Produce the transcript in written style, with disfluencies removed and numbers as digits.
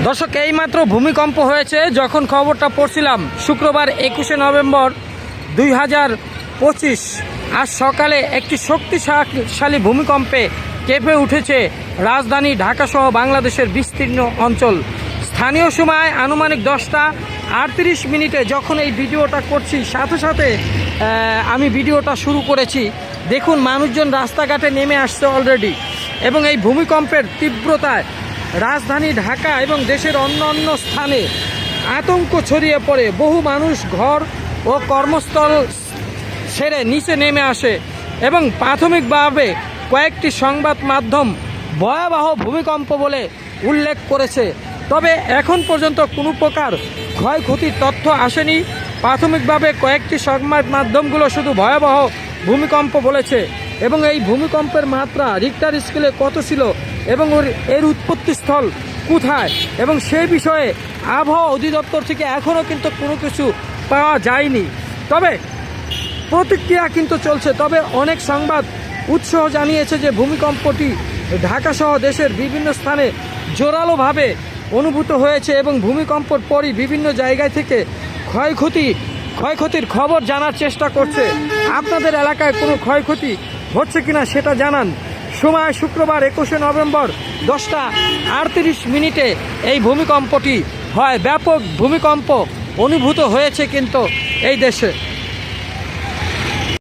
দর্শক, এইমাত্র ভূমিকম্প হয়েছে। যখন খবরটা পড়ছিলাম শুক্রবার 21শে নভেম্বর 2025 আজ সকালে একটি শক্তিশালী ভূমিকম্পে কেঁপে উঠেছে রাজধানী ঢাকাসহ বাংলাদেশের বিস্তীর্ণ অঞ্চল। স্থানীয় সময় আনুমানিক 10:38 যখন এই ভিডিওটা করছি, সাথে সাথে আমি ভিডিওটা শুরু করেছি। দেখুন, মানুষজন রাস্তাঘাটে নেমে আসছে অলরেডি, এবং এই ভূমিকম্পের তীব্রতায় রাজধানী ঢাকা এবং দেশের অন্যান্য স্থানে আতঙ্ক ছড়িয়ে পড়ে। বহু মানুষ ঘর ও কর্মস্থল ছেড়ে নিচে নেমে আসে এবং প্রাথমিকভাবে কয়েকটি সংবাদ মাধ্যম ভয়াবহ ভূমিকম্প বলে উল্লেখ করেছে। তবে এখন পর্যন্ত কোনো প্রকার ক্ষয়ক্ষতির তথ্য আসেনি। প্রাথমিকভাবে কয়েকটি সংবাদ মাধ্যমগুলো শুধু ভয়াবহ ভূমিকম্প বলেছে, এবং এই ভূমিকম্পের মাত্রা রিক্টার স্কেলে কত ছিল এবং এর উৎপত্তিস্থল কোথায়, এবং সেই বিষয়ে আবহাওয়া অধিদপ্তর থেকে এখনও কিন্তু কোনো কিছু পাওয়া যায়নি। তবে প্রতিক্রিয়া কিন্তু চলছে। তবে অনেক সংবাদ উৎস জানিয়েছে যে ভূমিকম্পটি ঢাকাসহ দেশের বিভিন্ন স্থানে জোরালোভাবে অনুভূত হয়েছে, এবং ভূমিকম্পর পরই বিভিন্ন জায়গায় থেকে ক্ষয়ক্ষতির খবর জানার চেষ্টা করছে। আপনাদের এলাকায় কোনো ক্ষয়ক্ষতি হচ্ছে কিনা সেটা জানান। সময় শুক্রবার 21শে নভেম্বর 10:38 এই ভূমিকম্পটি হয়। ব্যাপক ভূমিকম্প অনুভূত হয়েছে কিন্তু এই দেশে।